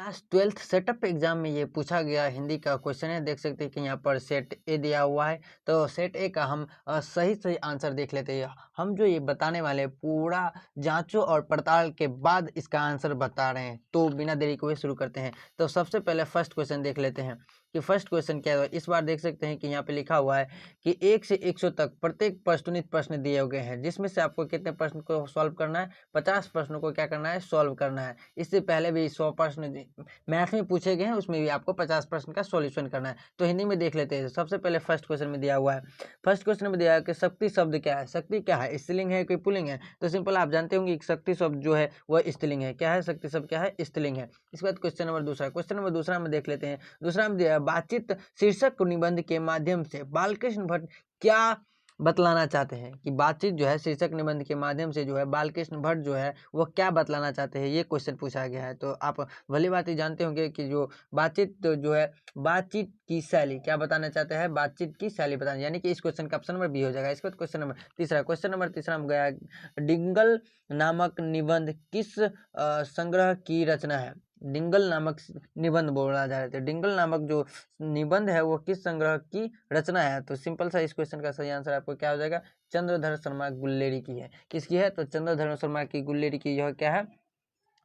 Class 12th setup exam में ये पूछा गया हिंदी का क्वेश्चन है। देख सकते हैं कि यहाँ पर सेट ए दिया हुआ है, तो सेट ए का हम सही आंसर देख लेते हैं। हम जो ये बताने वाले पूरा जांचों और पड़ताल के बाद इसका आंसर बता रहे हैं, तो बिना देरी को शुरू करते हैं। तो सबसे पहले फर्स्ट क्वेश्चन देख लेते हैं कि फर्स्ट क्वेश्चन क्या है। इस बार देख सकते हैं कि यहाँ पे लिखा हुआ है कि 1 से 100 तक प्रत्येक प्रश्नोत्तरी प्रश्न दिए गए हैं, जिसमें से आपको कितने प्रश्न को सॉल्व करना है, 50 प्रश्नों को क्या करना है, सॉल्व करना है। इससे पहले भी 100 प्रश्न मैथ में पूछे गए हैं, उसमें भी आपको 50 प्रश्न का सॉल्यूशन करना है। तो हिंदी में देख लेते हैं। सबसे पहले फर्स्ट क्वेश्चन में दिया हुआ है, फर्स्ट क्वेश्चन में दिया है कि शक्ति शब्द क्या है। शक्ति क्या है, स्त्रीलिंग है कि पुल्लिंग है? तो सिंपल आप जानते होंगे कि शक्ति शब्द जो है वह स्त्रीलिंग है। क्या है शक्ति शब्द, क्या है, स्त्रीलिंग है। इसके बाद क्वेश्चन नंबर दूसरा में देख लेते हैं। दूसरा में दिया है बातचीत शीर्षक निबंध के माध्यम से बालकृष्ण भट्ट क्या बतलाना चाहते हैं। कि बातचीत जो है शीर्षक निबंध के माध्यम से जो है बालकृष्ण भट्ट जो है वो क्या बतलाना चाहते हैं, ये क्वेश्चन पूछा गया है। तो आप भली बात ही जानते होंगे कि जो बातचीत तो जो है बातचीत की शैली क्या बताना चाहते हैं, बातचीत की शैली बताना, यानी कि इस क्वेश्चन का ऑप्शन नंबर बी हो जाएगा। इसके बाद क्वेश्चन नंबर तीसरा में गया डिंगल नामक निबंध किस संग्रह की रचना है। डिंगल नामक निबंध बोला जा रहा है। डिंगल नामक जो निबंध है वो किस संग्रह की रचना है। तो सिंपल सा इस क्वेश्चन का सही आंसर आपको क्या हो जाएगा, चंद्रधर शर्मा गुल्लेरी की है। किसकी है, तो चंद्रधर शर्मा की गुल्लेरी की यह क्या है,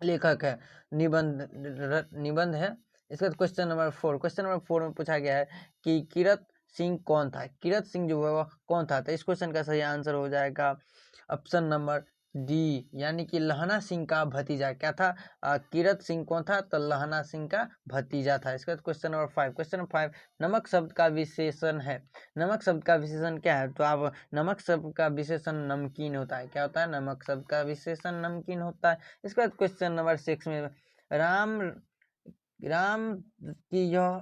लेखक है, निबंध है। इसके बाद क्वेश्चन नंबर 4 में पूछा गया है कि किरत सिंह कौन था। किरत सिंह जो है वह कौन था। तो इस क्वेश्चन का सही आंसर हो जाएगा ऑप्शन नंबर डी, यानी कि लहना सिंह का भतीजा। क्या था, किरत सिंह कौन था, तो लहना सिंह का भतीजा था। इसके बाद क्वेश्चन नंबर 5 नमक शब्द का विशेषण है। नमक शब्द का विशेषण क्या है, तो आप नमक शब्द का विशेषण नमकीन होता है। क्या होता है, नमक शब्द का विशेषण नमकीन होता है। इसके बाद क्वेश्चन नंबर 6 में राम की यह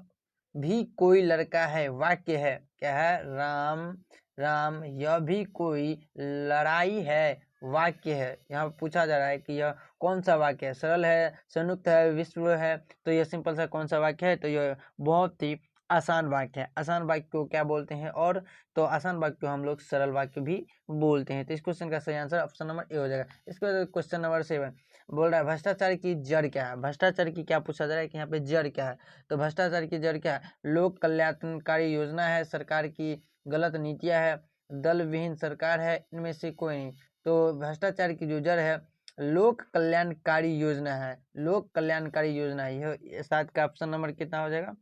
भी कोई लड़का है वाक्य है। क्या है, राम यह भी कोई लड़ाई है वाक्य है। यहाँ पूछा जा रहा है कि यह कौन सा वाक्य है, सरल है, संयुक्त है, विश्व है। तो यह सिंपल सा कौन सा वाक्य है, तो यह बहुत ही आसान वाक्य है। आसान वाक्य को क्या बोलते हैं, और तो आसान वाक्य को हम लोग सरल वाक्य भी बोलते हैं। तो इस क्वेश्चन का सही आंसर ऑप्शन नंबर ए हो जाएगा। इसके बाद क्वेश्चन नंबर 7 बोल रहा है भ्रष्टाचार की जड़ क्या है। भ्रष्टाचार की क्या पूछा जा रहा है कि यहाँ पे जड़ क्या है। तो भ्रष्टाचार की जड़ क्या है, लोक कल्याणकारी योजना है, सरकार की गलत नीतियां है, दल विहीन सरकार है, इनमें से कोई नहीं। तो भ्रष्टाचार की जो जड़ है लोक कल्याणकारी योजना है। लोक कल्याणकारी योजना है, यह 7 का ऑप्शन नंबर कितना हो जाएगा,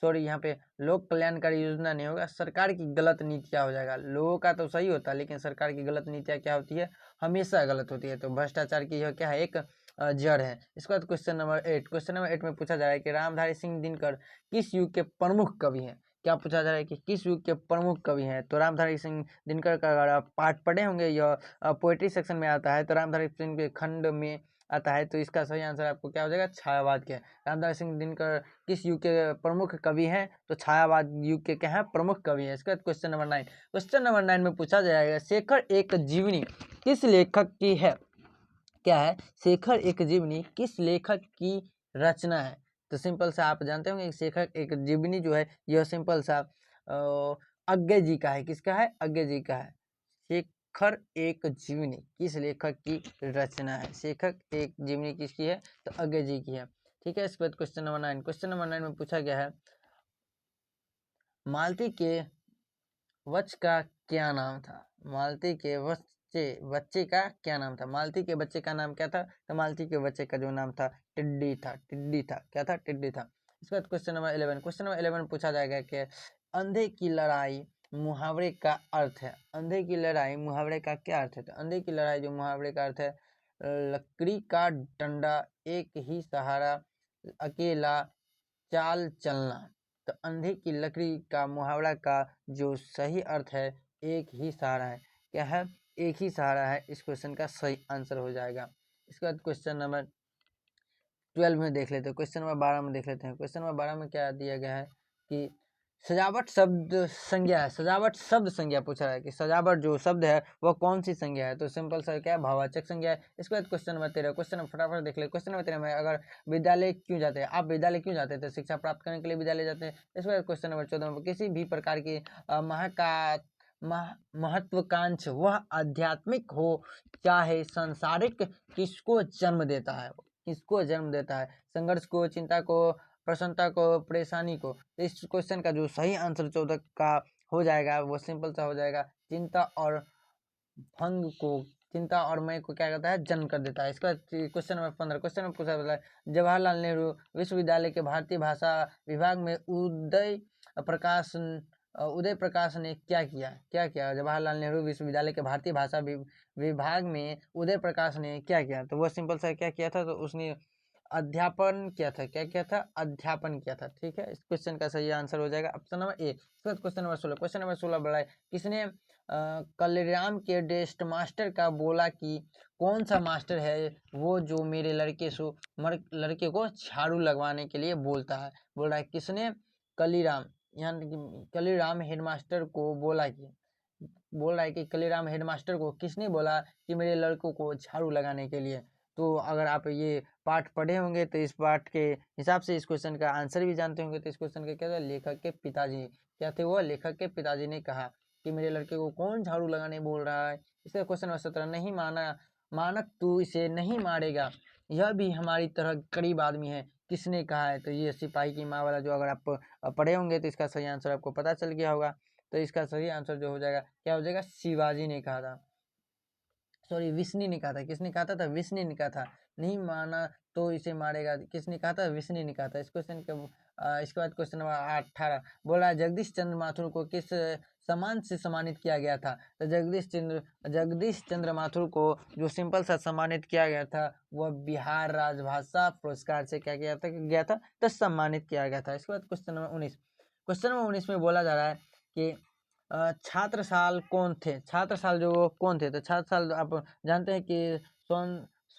सॉरी यहाँ पे लोक कल्याणकारी योजना नहीं होगा, सरकार की गलत नीतियां हो जाएगा। लोगों का तो सही होता है, लेकिन सरकार की गलत नीतियां क्या होती है, हमेशा गलत होती है। तो भ्रष्टाचार की यह क्या है, एक जड़ है। इसके बाद क्वेश्चन नंबर 8 में पूछा जा रहा है कि रामधारी सिंह दिनकर किस युग के प्रमुख कवि हैं। क्या पूछा जा रहा है कि किस युग के प्रमुख कवि हैं। तो रामधारी सिंह दिनकर का अगर आप पाठ पढ़े होंगे, यह पोएट्री सेक्शन में आता है, तो रामधारी सिंह के खंड में आता है। तो इसका सही आंसर आपको क्या हो जाएगा, छायावाद के। रामधारी सिंह दिनकर किस युग के प्रमुख कवि हैं, तो छायावाद युग के क्या है, प्रमुख कवि हैं। इसके बाद क्वेश्चन नंबर 9 में पूछा जाएगा शेखर एक जीवनी किस लेखक की है। क्या है, शेखर एक जीवनी किस लेखक की रचना है। तो सिंपल सा आप जानते होंगे शेखर एक जीवनी जो है यह सिंपल सा अज्ञे जी का है। किसका है, अज्ञे जी का है। शेखर एक जीवनी किस लेखक की रचना है, शेखर एक जीवनी किसकी है, तो अज्ञे जी की है। ठीक है। इसके बाद क्वेश्चन नंबर 9 में पूछा गया है मालती के वत्स का क्या नाम था। मालती के बच्चे का क्या नाम था। मालती के बच्चे का नाम क्या था, तो मालती के बच्चे का जो नाम था टिड्डी था। क्या था, टिड्डी था। इसके बाद क्वेश्चन नंबर 11 पूछा जाएगा कि अंधे की लड़ाई मुहावरे का अर्थ है। अंधे की लड़ाई मुहावरे का क्या अर्थ है। तो अंधे की लड़ाई जो मुहावरे का अर्थ है, लकड़ी का डंडा, एक ही सहारा, अकेला, चाल चलना। तो अंधे की लकड़ी का मुहावरा का जो सही अर्थ है एक ही सहारा है। क्या है, एक ही सहारा है। इस क्वेश्चन का सही आंसर हो जाएगा। इसके बाद क्वेश्चन नंबर 12 में देख लेते हैं। क्वेश्चन नंबर 12 में देख लेते हैं। क्वेश्चन नंबर 12 में क्या दिया गया है कि सजावट शब्द संज्ञा है। सजावट शब्द संज्ञा पूछा है कि सजावट जो शब्द है वह कौन सी संज्ञा है। तो सिंपल सा क्या है, भाववाचक संज्ञा है। इसके बाद क्वेश्चन नंबर 13 क्वेश्चन फटाफट देख ले। क्वेश्चन नंबर 13 में अगर विद्यालय क्यों जाते हैं, आप विद्यालय क्यों जाते हैं, तो शिक्षा प्राप्त करने के लिए विद्यालय जाते हैं। इसके बाद क्वेश्चन नंबर 14 में किसी भी प्रकार की महत्वाकांक्षा वह आध्यात्मिक हो चाहे सांसारिक किसको जन्म देता है। किसको जन्म देता है? संघर्ष को, चिंता को, प्रसन्नता को, परेशानी को? तो इस क्वेश्चन का जो सही आंसर 14 का हो जाएगा वो सिंपल सा हो जाएगा, चिंता और भंग को, चिंता और मय को क्या करता है? जन्म कर देता है। इसके बाद क्वेश्चन नंबर 15, क्वेश्चन में पूछा गया है जवाहरलाल नेहरू विश्वविद्यालय के भारतीय भाषा विभाग में उदय प्रकाश ने क्या किया? क्या किया? जवाहरलाल नेहरू विश्वविद्यालय के भारतीय भाषा विभाग में उदय प्रकाश ने क्या किया? तो वो सिंपल सा क्या किया था? तो उसने अध्यापन किया था। क्या किया था? अध्यापन किया था। ठीक है, इस क्वेश्चन का सही आंसर हो जाएगा option number A. Question number 16, question number 16 बड़ा है, किसने कलेराम के डेस्ट मास्टर का बोला कि कौन सा मास्टर है वो जो मेरे लड़के को झाड़ू लगवाने के लिए बोलता है? बोल रहा है किसने? कलीराम, यहाँ कलीराम हेडमास्टर को बोला कि, बोल रहा है कि कलीराम हेडमास्टर को किसने बोला कि मेरे लड़कों को झाड़ू लगाने के लिए? तो अगर आप ये पाठ पढ़े होंगे तो इस पाठ के हिसाब से इस क्वेश्चन का आंसर भी जानते होंगे। तो इस क्वेश्चन का क्या था? लेखक के पिताजी। क्या थे वो? लेखक के पिताजी ने कहा कि मेरे लड़के को कौन झाड़ू लगाने बोल रहा है। इसका क्वेश्चन नंबर 17, नहीं मानक तू इसे नहीं मारेगा, यह भी हमारी तरह गरीब आदमी है, किसने कहा है? तो ये सिपाही की माँ वाला जो अगर आप पढ़े होंगे तो इसका सही आंसर आपको पता चल गया होगा। तो इसका सही आंसर जो हो जाएगा क्या हो जाएगा? शिवाजी ने कहा था, सॉरी विष्णु ने कहा था। किसने कहा था? विष्णु ने कहा था। नहीं माना तो इसे मारेगा, किसने कहा था? विष्णु ने कहा था। इस क्वेश्चन के इसके बाद क्वेश्चन नंबर 18 बोला जगदीश चंद्र माथुर को किस सम्मान से सम्मानित किया गया था? तो जगदीश चंद्र माथुर को जो सिंपल सा सम्मानित किया गया था वह बिहार राजभाषा पुरस्कार से क्या किया था? तो सम्मानित किया गया था। इसके बाद क्वेश्चन नंबर 19, क्वेश्चन नंबर 19 में बोला जा रहा है कि छात्रसाल कौन थे? छात्रसाल जो कौन थे? तो छात्रसाल आप जानते हैं कि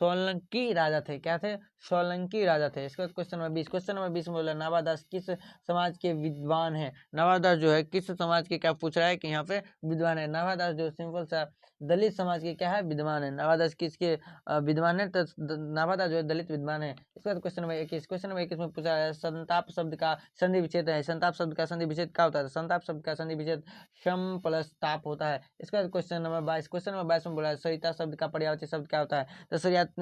सोलंकी राजा थे। क्या थे? सोलंकी राजा थे। इसके बाद क्वेश्चन नंबर 20, क्वेश्चन नंबर 20 में बोला नावादास किस समाज के विद्वान है? नावादास जो है किस समाज के, क्या पूछ रहा है कि यहाँ पे विद्वान है? नावादास जो सिंपल सा दलित समाज के क्या है? विद्वान है। नावादास किसके विद्वान है? तो नावादास जो है दलित विद्वान है। इसके बाद क्वेश्चन नंबर 21, क्वेश्चन नंबर 21 में पूछा है संताप शब्द का संधि विच्छेद है। संताप शब्द का संधि विच्छेद क्या होता है? संताप शब्द का संधि विच्छेद शम प्लस ताप होता है। इसके बाद क्वेश्चन नंबर 22, क्वेश्चन नंबर 22 में बोला है सरिता शब्द का पर्यायवाची शब्द क्या होता है? तो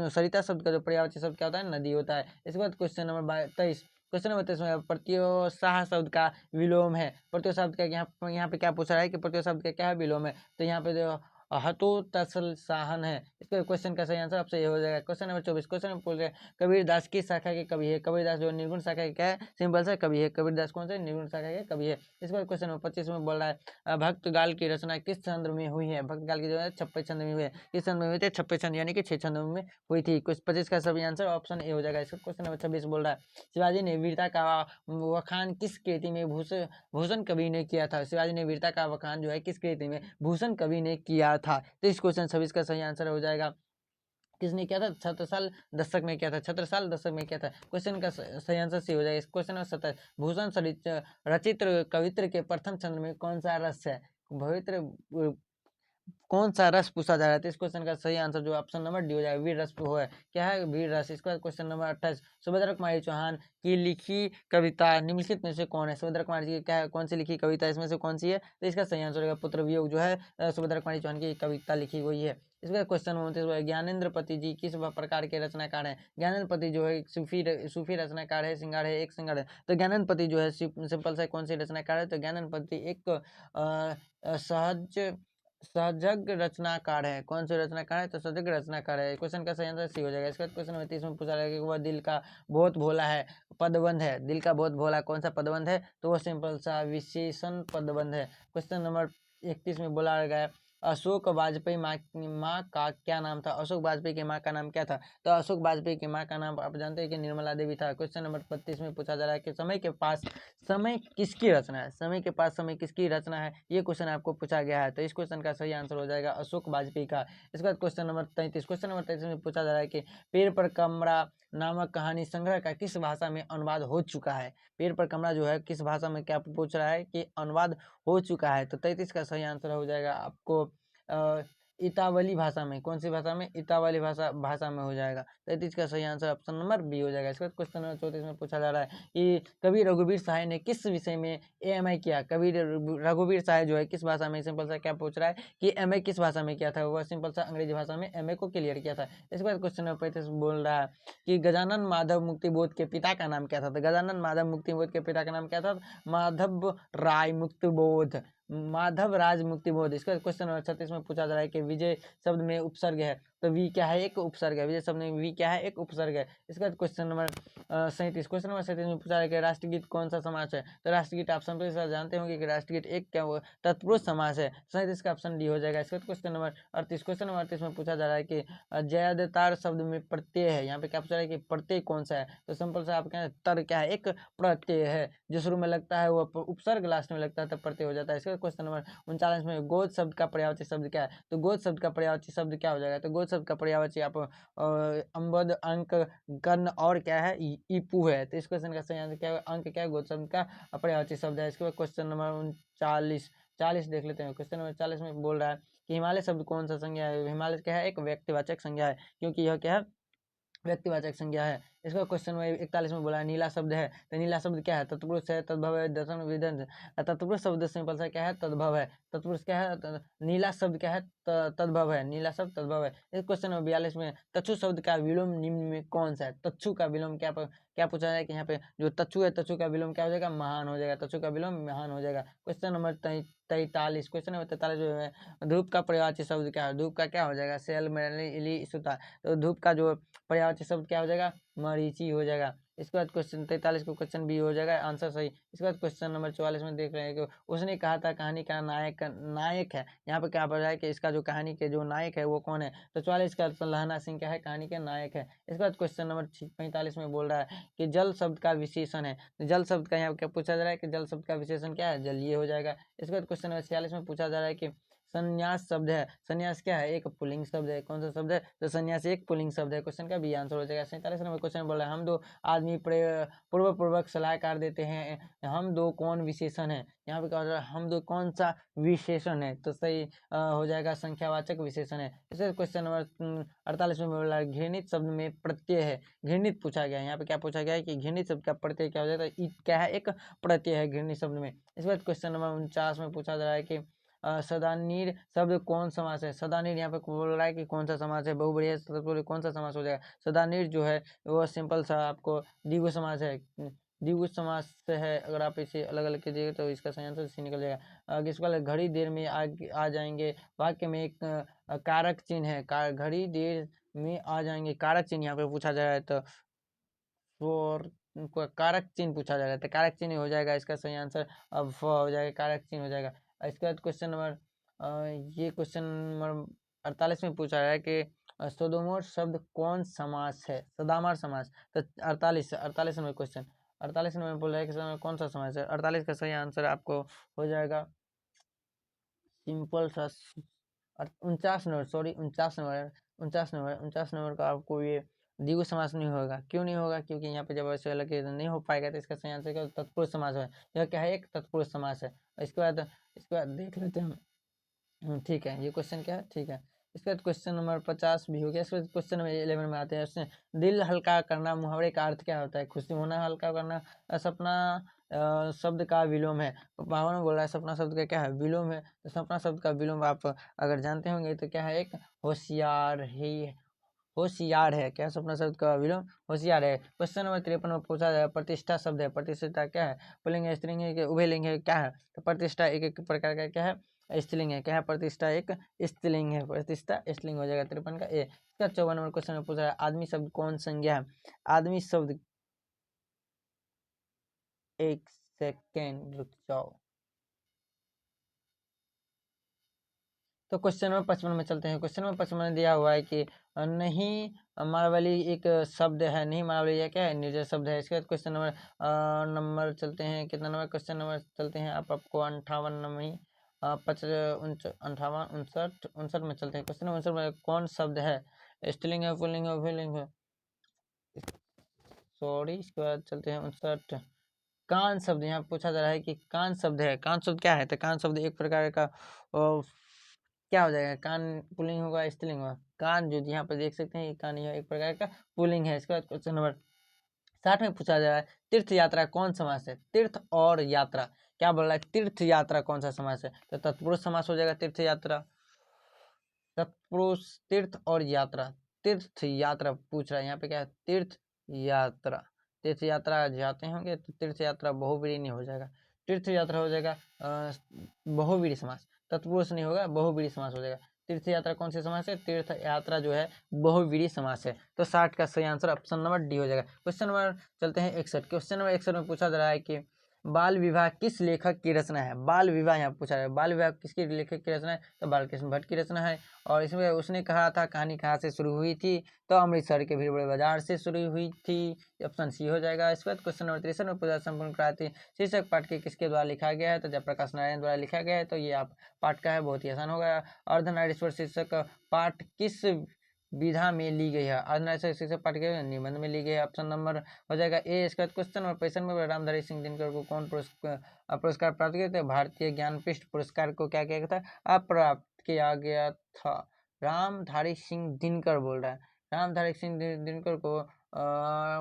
सरिता शब्द का जो पर्यायवाची शब्द क्या होता है? नदी होता है। इसके बाद क्वेश्चन नंबर 23, क्वेश्चन नंबर 23 में प्रत्योत्साह शब्द का विलोम है। प्रत्योत्साह शब्द का यहाँ पे क्या पूछा है कि प्रत्योत्साह शब्द का क्या है? विलोम है। तो यहाँ पे जो हतोत्साहन है, इसके क्वेश्चन का सही आंसर आपसे ये हो जाएगा। क्वेश्चन नंबर 24, क्वेश्चन में पूछ रहे कबीरदास किस शाखा के कवि है? कबीरदास जो निर्गुण शाखा के क्या है? सिंपल सा कवि है। कबीरदास कौन से? निर्गुण शाखा के कवि है। इसके बाद क्वेश्चन नंबर 25 में बोल रहा है भक्तगाल की रचना किस छंद में हुई है? भक्तगाल की जो है 56 छंद में हुई है। किस छंद में हुई थी? 56 छंद यानी कि 6 छंदों में हुई थी। 25 का सभी आंसर ऑप्शन ए हो जाएगा। इसका क्वेश्चन नंबर 26 बोल रहा है शिवाजी ने वीरता का वखान किस कृति में भूषण कवि ने किया था? शिवाजी ने वीरता का वखान जो है किस कृति में भूषण कवि ने किया था? तो इस क्वेश्चन 26 का सही आंसर हो जाएगा किसने किया था? छत्रसाल दशक में किया था। छत्रसाल दशक में किया था। क्वेश्चन का सही आंसर सी हो जाएगा। इस क्वेश्चन में 27, भूषण रचित कवित्र के प्रथम छंद में कौन सा रस है? पवित्र कौन सा रस पूछा जा रहा है? तो इस क्वेश्चन का सही आंसर जो ऑप्शन नंबर डी हो जाएगा, वीर रस हो है। क्या है? वीर रस। इसके बाद क्वेश्चन नंबर 28, सुभद्रा कुमारी चौहान की लिखी कविता निम्नलिखित में से कौन है? सुभद्रा कुमारी जी की क्या है? कौन सी लिखी कविता इसमें से कौन सी है? तो इसका सही आंसर होगा पुत्र वियोग जो है सुभद्रा कुमारी चौहान की कविता लिखी हुई है। इसका क्वेश्चन 29, ज्ञानेंद्र पति जी किस प्रकार के रचनाकार हैं? ज्ञानेंद्र पति जो है सूफी रचनाकार है, सिंगार है, एक सिंगार है। तो ज्ञानेंद्र पति जो है सिंपल सा कौन सी रचनाकार है? तो ज्ञानेंद्र पति एक सहजग रचनाकार है। कौन से रचनाकार है? तो सहजग रचनाकार है। क्वेश्चन का सही आंसर सी हो जाएगा। इसका क्वेश्चन नंबर 30 में पूछा गया कि वह दिल का बहुत भोला है, पदबंध है। दिल का बहुत भोला कौन सा पदबंध है? तो वह सिंपल सा विशेषण पदबंध है। क्वेश्चन नंबर 31 में बोला गया अशोक वाजपेयी माँ का क्या नाम था? अशोक वाजपेयी की माँ का नाम क्या था? तो अशोक वाजपेयी की माँ का नाम आप जानते हैं कि निर्मला देवी था। क्वेश्चन नंबर 32 में पूछा जा रहा है कि समय के पास समय किसकी रचना है? समय के पास समय किसकी रचना है? ये क्वेश्चन आपको पूछा गया है। तो इस क्वेश्चन का सही आंसर हो जाएगा अशोक वाजपेयी का। इसके बाद क्वेश्चन नंबर 33, क्वेश्चन नंबर 33 में पूछा जा रहा है कि पेड़ पर कमरा नामक कहानी संग्रह का किस भाषा में अनुवाद हो चुका है? पेड़ पर कमरा जो है किस भाषा में, क्या पूछ रहा है कि अनुवाद हो चुका है? तो 33 का सही आंसर हो जाएगा आपको इतावली भाषा में, कौन सी भाषा में? इतावली भाषा में हो जाएगा। 33 का सही आंसर ऑप्शन नंबर बी हो जाएगा। इसके बाद क्वेश्चन नंबर 34 में पूछा जा रहा है कि कवि रघुवीर सहाय ने किस विषय में एएमए किया? कवि रघुवीर सहाय जो है किस भाषा में, सिंपल सा क्या पूछ रहा है कि एमए किस भाषा में किया था? वह सिंपल सा अंग्रेजी भाषा में एमए को क्लियर किया था। इसके बाद क्वेश्चन नंबर 35 बोल रहा है कि गजानन माधव मुक्तिबोध के पिता का नाम क्या था? तो गजानन माधव मुक्तिबोध के पिता का नाम क्या था? माधव राय मुक्तिबोध, माधव राज मुक्तिबोध। इसका क्वेश्चन नंबर 36 में पूछा जा रहा है कि विजय शब्द में उपसर्ग है, तो वी क्या है? एक उपसर्ग है। विजय शब्द में वी क्या है? एक उपसर्ग है। इसका क्वेश्चन नंबर 37, क्वेश्चन नंबर 37 में पूछा है कि राष्ट्रगीत कौन सा समास है? तो राष्ट्रगीत आप संप्रति सर जानते होंगे कि राष्ट्रगीत एक क्या तत्पुरुष समास है। 37 का ऑप्शन डी हो जाएगा। इसका क्वेश्चन नंबर 38, क्वेश्चन नंबर 38 में पूछा जा रहा है कि जयादेतार शब्द में प्रत्यय है, यहाँ पे क्या पूछा है कि प्रत्यय कौन सा है? तो सिंपल सा आप क्या है, तर क्या है? एक प्रत्यय है। जो शुरू में लगता है वो उपसर्ग लास्ट में लगता है तब प्रत्यय हो जाता है। इसका क्वेश्चन नंबर 39 में गोद शब्द का पर्यायवाची शब्द क्या है? तो गोद शब्द का पर्यायवाची शब्द क्या हो जाएगा? तो गोद शब्द का पर्यायवाची आप अम्बद, अंक, गण और क्या है? ईपू है। तो इस क्वेश्चन का सही आंसर क्या है? अंक क्या है? गोद शब्द का पर्यायवाची शब्द है। इसके बाद क्वेश्चन नंबर 40 देख लेते हैं। क्वेश्चन नंबर 40 में बोल रहा है कि हिमालय शब्द कौन सा संज्ञा है? हिमालय क्या है? एक व्यक्तिवाचक संज्ञा है, क्योंकि यह क्या है? व्यक्तिवाचक संज्ञा है। इसका क्वेश्चन में 41 में बोला है नीला शब्द है, तो नीला शब्द क्या है? तत्पुरुष है, तद्भव है, दर्शन विधन। तत्पुरुष शब्द सिंपल सा क्या है? तद्भव है। तत्पुरुष क्या है? नीला शब्द क्या है? तद्भव है। नीला शब्द तद्भव है। इस क्वेश्चन में 42 में तच्छु शब्द का विलोम निम्न में कौन सा है? तच्छु का विलोम क्या पूछा जाए कि यहाँ पे जो तच्छु है, तच्छु का विलोम क्या हो जाएगा? महान हो जाएगा। तच्छु का विलोम महान हो जाएगा। क्वेश्चन नंबर 43, क्वेश्चन नंबर 43 जो है धूप का पर्यायवाची शब्द क्या है? धूप का क्या हो जाएगा? सेल, मेरली, इली, सुता। तो धूप का जो पर्यायवाची शब्द क्या हो जाएगा? मरीचि हो जाएगा। इसके बाद क्वेश्चन 43 को क्वेश्चन बी हो जाएगा आंसर सही। इसके बाद क्वेश्चन नंबर 44 में देख रहे हैं कि उसने कहा था कहानी का नायक है। यहाँ पे क्या बोल रहा है कि इसका जो कहानी के जो नायक है वो कौन है? तो 44 का लहना सिंह क्या है? कहानी के नायक है। इसके बाद क्वेश्चन नंबर 45 में बोल रहा है कि जल शब्द का विशेषण है। जल शब्द का यहाँ क्या पूछा जा रहा है कि जल शब्द का विशेषण क्या है? जलीय हो जाएगा। इसके बाद क्वेश्चन नंबर 46 में पूछा जा रहा है कि संन्यास शब्द है। संन्यास क्या है? एक पुल्लिंग शब्द है। कौन सा शब्द है? तो संन्यास एक पुल्लिंग शब्द है। क्वेश्चन का बी आंसर हो जाएगा। 47 नंबर क्वेश्चन बोल रहा है हम दो आदमी पूर्वक सलाहकार देते हैं, हम दो कौन विशेषण है? यहाँ पे क्या हो रहा है? हम दो कौन सा विशेषण है? तो सही हो जाएगा संख्यावाचक विशेषण है। इसे क्वेश्चन नंबर 48 में बोल रहा है घृणित शब्द में प्रत्यय है। घृणित पूछा गया है। यहाँ पे क्या पूछा गया है कि घृणित शब्द का प्रत्यय क्या हो जाता है? क्या है? एक प्रत्यय है घृणित शब्द में। इसके बाद क्वेश्चन नंबर 49 में पूछा जा रहा है कि सदानीर शब्द कौन समास है? सदानीर यहाँ पे बोल रहा है कि कौन सा समास है? बहुबढ़िया तत्पुरुष कौन सा समास हो जाएगा? सदानीर जो है वो सिंपल सा आपको द्विगु समास है। द्विगु समास से है। अगर आप इसे अलग अलग कीजिएगा तो इसका सही आंसर सी निकल जाएगा। इसके बाद घड़ी देर में आ जाएंगे वाक्य में एक कारक चिन्ह है। घड़ी देर में आ जाएंगे कारक चिन्ह यहाँ पे पूछा जा रहा है, तो और कारक चिन्ह पूछा जा रहा है, तो कारक चिन्ह हो जाएगा इसका सही आंसर। अब हो जाएगा, कारक चिन्ह हो जाएगा। इसके बाद क्वेश्चन नंबर ये क्वेश्चन नंबर 48 में पूछा है कि सदोमोर शब्द कौन समास है? सदामर समास। तो 48 नंबर क्वेश्चन 48 नंबर बोल रहा है कि कौन सा समास है? 48 का सही आंसर आपको हो जाएगा सिंपल सा 49 नंबर, सॉरी 49 नंबर का आपको ये द्विगु समास नहीं होगा। क्यों नहीं होगा? क्योंकि यहाँ पे जब ऐसे लगे नहीं हो पाएगा, तो इसका सही आंसर क्या? तत्पुरुष समास है। यह क्या है? एक तत्पुरुष समास है। इसके बाद देख लेते हैं। ठीक है, ये क्वेश्चन क्या है? ठीक है। इसके बाद क्वेश्चन नंबर 50 भी हो गया। इसके बाद क्वेश्चन नंबर 11 में आते हैं। उसने दिल हल्का करना मुहावरे का अर्थ क्या होता है? खुशी होना, हल्का करना। सपना शब्द का विलोम है। पावन बोल रहा है सपना शब्द का क्या है? विलोम है। तो सपना शब्द का विलोम आप अगर जानते होंगे तो क्या है? एक होशियार ही होशियार है। क्या सपना शब्द का विलोम? होशियार है। क्वेश्चन नंबर 53 में पूछा जाए प्रतिष्ठा शब्द है। प्रतिष्ठा क्या है? पुल्लिंग है, स्त्रीलिंग है, उभयलिंग है, क्या है? तो प्रतिष्ठा एक एक प्रकार का क्या है? स्त्रीलिंग है। क्या है? प्रतिष्ठा एक स्त्रीलिंग है। प्रतिष्ठा स्त्रीलिंग हो जाएगा। 53 का ए। इसका 54 नंबर क्वेश्चन में पूछा है आदमी शब्द कौन संज्ञा है? आदमी शब्द, एक सेकेंड रुक जाओ। तो क्वेश्चन नंबर 55 में चलते हैं। क्वेश्चन नंबर 55 में दिया हुआ है कि नहीं मारावली एक शब्द है। नहीं मारावली यह क्या है? निर्जर शब्द है। इसके बाद क्वेश्चन नंबर चलते हैं। कितना नंबर क्वेश्चन नंबर चलते हैं? आपको 58 नंबर ही 58 59 में चलते हैं। क्वेश्चन नंबर 59 में कौन शब्द है? स्त्रीलिंग है, पुल्लिंग है, उभयलिंग है? सॉरी। इसके बाद चलते हैं 59। कान शब्द यहाँ पूछा जा रहा है कि कान शब्द है। कान शब्द क्या है? तो कान शब्द एक प्रकार का क्या हो जाएगा, कान पुल्लिंग होगा स्त्रीलिंग होगा, कान जो यहाँ पर देख सकते हैं ये कान यह एक प्रकार का पुल्लिंग है। इसके बाद क्वेश्चन नंबर 60 में पूछा जा रहा है तीर्थ यात्रा कौन समास है, तीर्थ और यात्रा, क्या बोल रहा है तीर्थ यात्रा कौन सा समास है, तो तत्पुरुष समास हो जाएगा तीर्थ यात्रा, तत्पुरुष तीर्थ और यात्रा, तीर्थ यात्रा पूछ रहा है यहाँ पे क्या है तीर्थ यात्रा, तीर्थ यात्रा जाते होंगे तो तीर्थ यात्रा बहुव्रीहि नहीं हो जाएगा, तीर्थ यात्रा हो जाएगा बहुव्रीहि समास, तत्पुरुष नहीं होगा बहुव्रीहि समास हो जाएगा। तीर्थ यात्रा कौन सी समास है, तीर्थ यात्रा जो है बहुव्रीहि समास है। तो 60 का सही आंसर ऑप्शन नंबर डी हो जाएगा। क्वेश्चन नंबर चलते हैं 61, क्वेश्चन नंबर 61 में पूछा जा रहा है कि बाल विवाह किस लेखक की रचना है, बाल विवाह यहाँ पूछा है, बाल विवाह किसकी लेखक की रचना है, तो बालकृष्ण भट्ट की रचना है। और इसमें उसने कहा था कहानी कहाँ से शुरू हुई थी, तो अमृतसर के भीड़ बड़े बाजार से शुरू हुई थी, ऑप्शन सी हो जाएगा। इसके बाद क्वेश्चन नंबर 63 में पूछा संपूर्ण क्रांति शीर्षक पाठ के किसके द्वारा लिखा गया है, तो जयप्रकाश नारायण द्वारा लिखा गया है, तो ये आप पाठ का है, बहुत ही आसान होगा। अर्धनारीश्वर शीर्षक पाठ किस विधा में ली गई है, अर्धनारीश्वर शीर्षक पाठ के निबंध में ली गई है, ऑप्शन नंबर हो जाएगा ए। इसके बाद क्वेश्चन नंबर 65 में रामधारी सिंह दिनकर को कौन पुरस्कार प्राप्त किया था, भारतीय ज्ञानपीठ पुरस्कार को क्या किया था, अप्राप्त किया गया था। रामधारी सिंह दिनकर बोल रहा है, रामधारी सिंह दिनकर को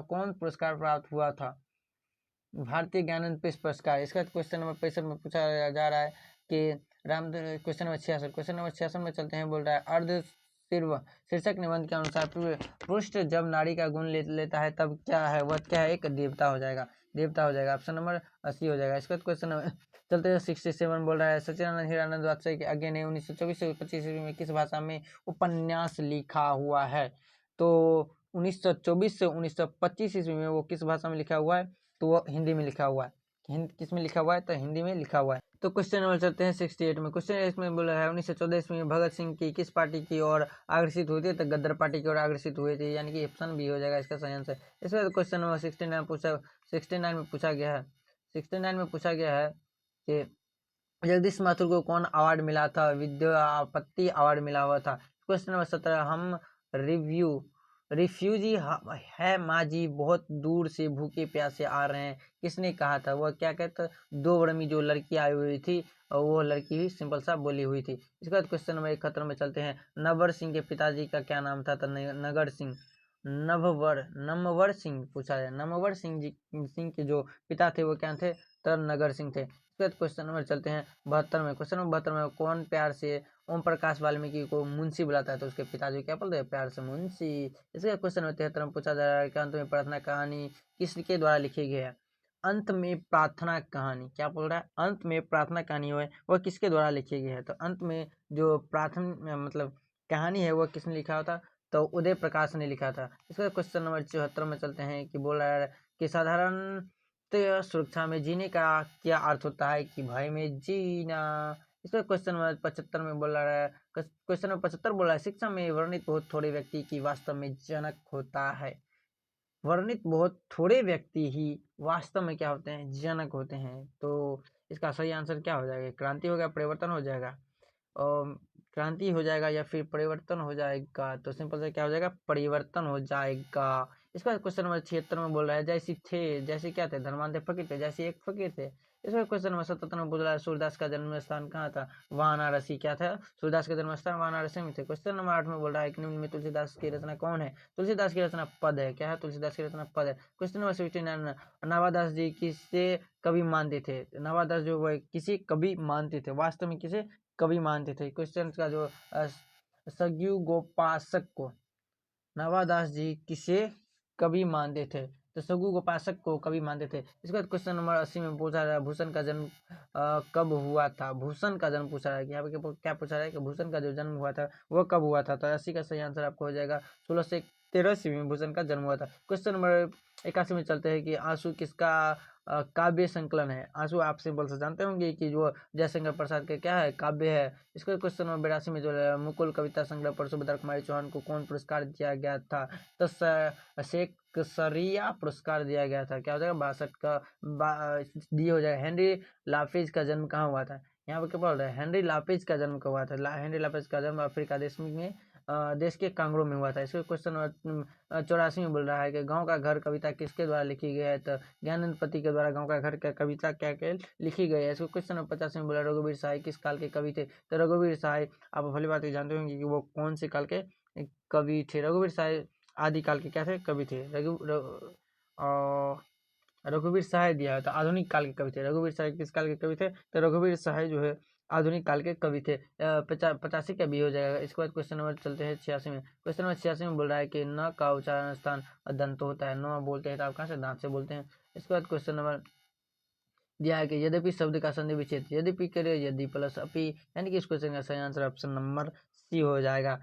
कौन पुरस्कार प्राप्त हुआ था, भारतीय ज्ञानपीठ पुरस्कार। इसका क्वेश्चन नंबर 65 में पूछा जा रहा है कि क्वेश्चन नंबर 66, क्वेश्चन नंबर 66 में चलते हैं, बोल रहा है अर्ध शीर्षक निबंध के अनुसार पृष्ठ जब नारी का गुण लेता है तब क्या है, वह क्या है, एक देवता हो जाएगा, देवता हो जाएगा, ऑप्शन नंबर 80 हो जाएगा। इसका क्वेश्चन नंबर चलते हैं 67 बोल रहा है सच्चिदानंद हीरानंद वात्सल्य के आज्ञा ने 1924 से 25 ईस्वी में किस भाषा में उपन्यास लिखा हुआ है, तो 1924 से 1925 ईस्वी में वो किस भाषा में लिखा हुआ है, तो वो हिंदी में लिखा हुआ है। किस में लिखा हुआ है, तो हिंदी में लिखा हुआ है। तो क्वेश्चन नंबर चलते हैं 68 में, क्वेश्चन इसमें बोला है 1914 ईस्वी में भगत सिंह की किस पार्टी की ओर आकर्षित हुए थे, तो गद्दार पार्टी की ओर आकर्षित हुए थे, यानी कि ऑप्शन बी हो जाएगा इसका सही आंसर। इसके बाद क्वेश्चन नंबर 69 में पूछा गया है, 69 में पूछा गया है कि जगदीश माथुर को कौन अवार्ड मिला था, विद्यापति अवार्ड मिला हुआ था। क्वेश्चन नंबर 17, हम रिफ्यूजी है माँ जी, बहुत दूर से भूखे प्यासे आ रहे हैं, किसने कहा था, वह क्या कहता, दो बड़मी जो लड़की आई हुई थी और वो लड़की भी सिंपल सा बोली हुई थी। इसके बाद क्वेश्चन नंबर 71 में चलते हैं, नववर सिंह के पिताजी का क्या नाम था, तो नगर सिंह, नमवर सिंह पूछा है, नमवर सिंह के जो पिता थे वो क्या थे, तो नगर सिंह थे। इसके बाद क्वेश्चन नंबर चलते हैं 72 में, क्वेश्चन नंबर 72 में कौन प्यार से ओम प्रकाश वाल्मीकि को मुंशी बुलाता है, तो उसके पिताजी क्या बोलते हैं, प्यार से मुंशी। इसके क्वेश्चन नंबर 73 में पूछा जा रहा है कि अंत में प्रार्थना कहानी किसके द्वारा लिखी गई है, अंत में प्रार्थना कहानी, क्या बोल रहा है, अंत में प्रार्थना कहानी है वह किसके द्वारा लिखी गई है, तो अंत में जो प्रार्थना मतलब कहानी है वह किसने लिखा होता, तो उदय प्रकाश ने लिखा था। इसके क्वेश्चन नंबर 74 में चलते हैं कि बोल रहा है कि साधारण सुरक्षा में जीने का क्या अर्थ होता है, कि भय में जीना। इसका क्वेश्चन नंबर 75 में बोल रहा है, क्वेश्चन नंबर 75 बोल रहा है शिक्षा में वर्णित बहुत थोड़े व्यक्ति की वास्तव में जनक होता है, वर्णित बहुत थोड़े व्यक्ति ही वास्तव में क्या होते हैं, जनक होते हैं। तो इसका सही आंसर क्या हो जाएगा, क्रांति हो गया, परिवर्तन हो जाएगा, और क्रांति हो जाएगा या फिर परिवर्तन हो जाएगा, तो सिंपल से क्या हो जाएगा, परिवर्तन हो जाएगा। इसका क्वेश्चन नंबर 76 में बोल रहा है जैसे क्या थे, धर्मांध फकीर थे, जैसे एक फकीर थे। इसका क्वेश्चन नंबर 77 में बोल रहा है सूरदास का जन्म स्थान कहाँ था, वाराणसी, क्या था, सूरदास का जन्म स्थान वाराणसी में थे। क्वेश्चन नंबर 8 में बोल रहा है कि निम्न में तुलसीदास की रचना कौन है, तुलसीदास की रचना पद है, क्या है, तुलसीदास की रचना पद है। क्वेश्चन नंबर 69, नवादास जी किसे कवि मानते थे, नवादास जो वह किसी कवि मानते थे, वास्तव में किसे कवि मानते थे। क्वेश्चन का जो सग्युगोपासक को नवादास जी किसे कवि मानते थे, तो सग्युगोपासक को कवि मानते थे। इसके बाद क्वेश्चन नंबर 80 में पूछा रहा है भूषण का जन्म कब हुआ था, भूषण का जन्म पूछा रहा है, यहाँ पे क्या पूछा रहा है कि भूषण का जो जन्म हुआ था वह कब हुआ था, तो 80 का सही आंसर आपको हो जाएगा 1613 ईस्वी में भूषण का जन्म हुआ था। क्वेश्चन नंबर 81 में चलते हैं कि आंसू किसका काव्य संकलन है, आंसू आप सिंपल से जानते होंगे कि जो जयशंकर प्रसाद का क्या है, काव्य है। इसका क्वेश्चन नंबर 82 में जो है मुकुल कविता संग्रह पर सुभद्रा कुमारी चौहान को कौन पुरस्कार दिया गया था, तो शेक्सपियर पुरस्कार दिया गया था, क्या हो जाएगा 62 का डी हो जाएगा। हेनरी लाफेज का जन्म कहाँ हुआ था, यहाँ पर क्या बोल रहा है, हेनरी लाफेज का जन्म कब हुआ था, हेनरी लाफेज का जन्म अफ्रीका देश में देश के कांगड़ो में हुआ था। इसको क्वेश्चन नंबर 84 में बोल रहा है कि गाँव का घर कविता किसके द्वारा लिखी गई है, तो ज्ञानंद पति के द्वारा गाँव का घर का कविता क्या लिखी गई है। इसको क्वेश्चन नंबर 50 में बोला रघुवीर सहाय किस काल के कवि थे, तो रघुवीर सहाय आप भली बात जानते होंगे कि वो कौन से काल के कवि थे। रघुवीर सहाय आदि काल के क्या थे, कवि थे। रघुवीर सहाय दिया है तो आधुनिक काल के कवि थे। रघुवीर सहाय किस काल के कवि थे, तो रघुवीर सहाय जो है आधुनिक काल के कवि थे। 85 का भी हो जाएगा। इसके बाद क्वेश्चन नंबर चलते हैं 86 में। क्वेश्चन नंबर 86 में बोल रहा है कि न का उच्चारण स्थान दंत होता है। न बोलते हैं तो आप कहाँ से, दांत से बोलते हैं। इसके बाद क्वेश्चन नंबर दिया है कि यद्यपि शब्द का संधि विच्छेद यद्यपि करे, यदि प्लस अपि, यानी कि इस क्वेश्चन का सही आंसर ऑप्शन नंबर सी हो जाएगा।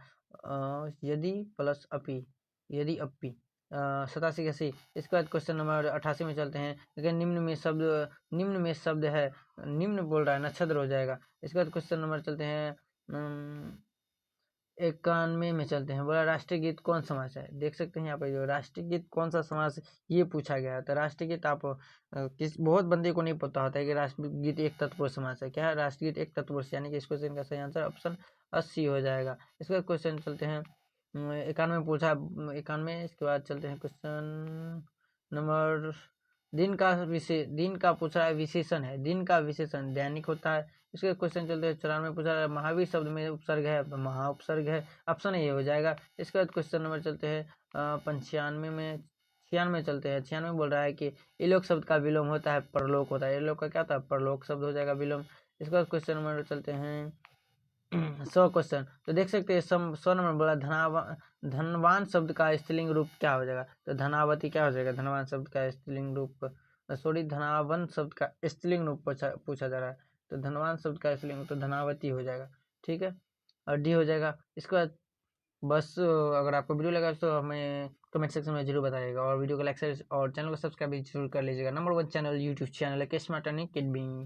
यदि प्लस अपि, यदि अपि 87 का सी। इसके बाद क्वेश्चन नंबर 88 में चलते हैं। लेकिन निम्न में शब्द है, निम्न बोल रहा है, नक्षत्र हो जाएगा। इसके बाद क्वेश्चन नंबर चलते हैं 91 में चलते हैं। बोला राष्ट्रीय गीत कौन समाज है। देख सकते हैं यहाँ पे जो राष्ट्रीय गीत कौन सा समाज ये पूछा गया है। तो राष्ट्रीय गीत आप बहुत बंदे को नहीं पता होता है कि राष्ट्रीय गीत एक तत्पुरुष समाज है। क्या है राष्ट्रीय गीत, एक तत्पुरुष, यानी कि इस क्वेश्चन का सही आंसर ऑप्शन 80 हो जाएगा। इसके बाद क्वेश्चन चलते हैं 91 पूछा, 91। इसके बाद चलते हैं क्वेश्चन नंबर दिन का पूछा है, विशेषण है। दिन का विशेषण दैनिक होता है। इसके क्वेश्चन चलते हैं 94 पूछा है, महावीर शब्द में उपसर्ग है, महा उपसर्ग है, ऑप्शन ए हो जाएगा। इसके बाद क्वेश्चन नंबर चलते हैं 95 में, 96 चलते हैं। 96 बोल रहा है कि इलोक शब्द का विलोम होता है, परलोक होता है। इलोक का क्या था, परलोक शब्द हो जाएगा विलोम। इसके बाद क्वेश्चन नंबर चलते हैं 100 क्वेश्चन। तो देख सकते हैं 100 नंबर बोला धनवान शब्द का स्त्रीलिंग रूप क्या हो जाएगा, तो धनावती क्या हो जाएगा। धनवान शब्द का स्त्रीलिंग रूप, सॉरी धनावन शब्द का स्त्रीलिंग रूप पूछा जा रहा है, तो धनवान शब्द का स्त्रीलिंग तो धनावती हो जाएगा। ठीक है, और डी हो जाएगा। इसके बाद बस अगर आपको वीडियो लगा तो हमें कमेंट सेक्शन में जरूर बताइएगा, और वीडियो को लाइक और चैनल को सब्सक्राइब जरूर कर लीजिएगा। नंबर 1 चैनल यूट्यूब चैनल है स्मार्ट अर्निंग किड बिंग।